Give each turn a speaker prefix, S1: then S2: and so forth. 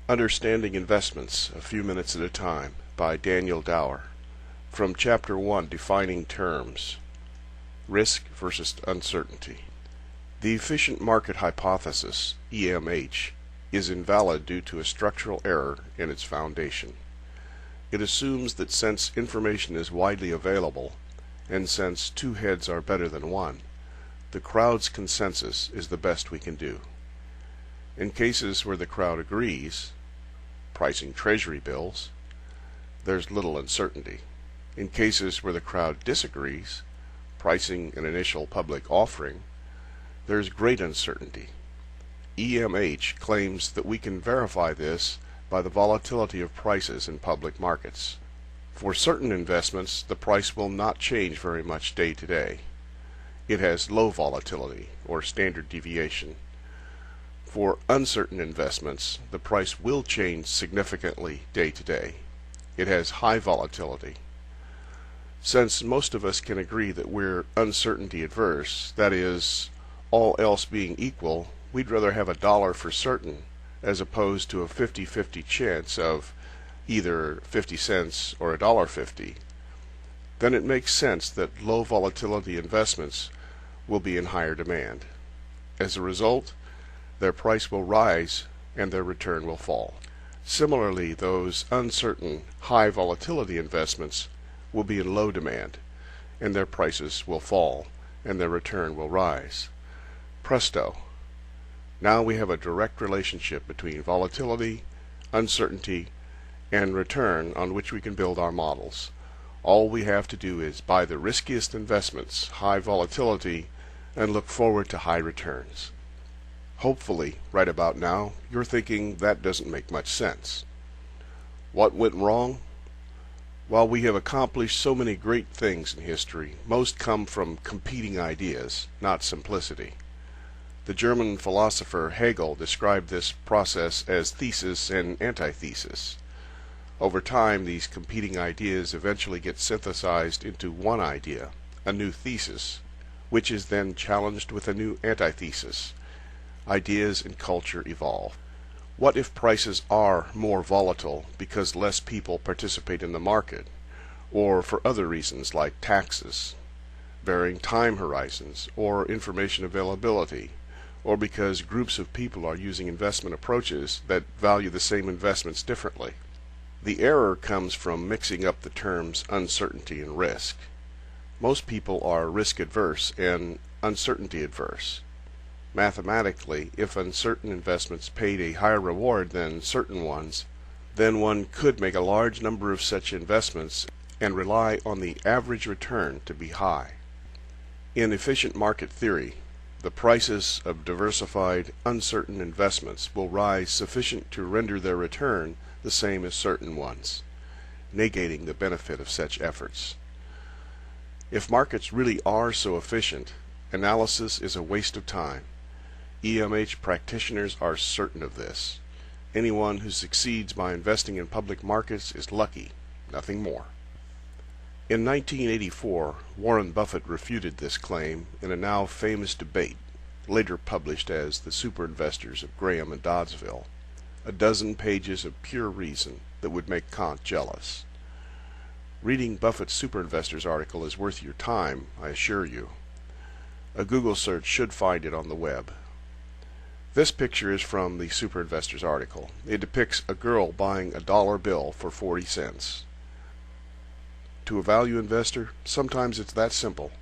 S1: Understanding Investments, a Few Minutes at a Time, by Daniel Dower. From Chapter 1, Defining Terms. Risk versus Uncertainty. The efficient market hypothesis, EMH, is invalid due to a structural error in its foundation. It assumes that since information is widely available, and since two heads are better than one, the crowd's consensus is the best we can do. In cases where the crowd agrees, pricing treasury bills, there's little uncertainty. In cases where the crowd disagrees, pricing an initial public offering, there's great uncertainty. EMH claims that we can verify this by the volatility of prices in public markets. For certain investments, the price will not change very much day to day. It has low volatility, or standard deviation. For uncertain investments, the price will change significantly day to day. It has high volatility. Since most of us can agree that we're uncertainty adverse, that is, all else being equal, we'd rather have $1 for certain as opposed to a 50-50 chance of either 50 cents or $1.50, then it makes sense that low volatility investments will be in higher demand. As a result, their price will rise and their return will fall. Similarly, those uncertain, high volatility investments will be in low demand, and their prices will fall and their return will rise. Presto! Now we have a direct relationship between volatility, uncertainty, and return on which we can build our models. All we have to do is buy the riskiest investments, high volatility, and look forward to high returns. Hopefully, right about now, you're thinking that doesn't make much sense. What went wrong? While we have accomplished so many great things in history, most come from competing ideas, not simplicity. The German philosopher Hegel described this process as thesis and antithesis. Over time, these competing ideas eventually get synthesized into one idea, a new thesis, which is then challenged with a new antithesis. Ideas and culture evolve. What if prices are more volatile because less people participate in the market, or for other reasons like taxes, varying time horizons, or information availability, or because groups of people are using investment approaches that value the same investments differently? The error comes from mixing up the terms uncertainty and risk. Most people are risk adverse and uncertainty adverse. Mathematically, if uncertain investments paid a higher reward than certain ones, then one could make a large number of such investments and rely on the average return to be high. In efficient market theory, the prices of diversified, uncertain investments will rise sufficient to render their return the same as certain ones, negating the benefit of such efforts. If markets really are so efficient, analysis is a waste of time. EMH practitioners are certain of this. Anyone who succeeds by investing in public markets is lucky, nothing more. In 1984, Warren Buffett refuted this claim in a now famous debate, later published as The Super Investors of Graham and Doddsville, a dozen pages of pure reason that would make Kant jealous. Reading Buffett's Super Investors article is worth your time, I assure you. A Google search should find it on the web. This picture is from the Super Investors article. It depicts a girl buying a dollar bill for 40 cents. To a value investor, sometimes it's that simple.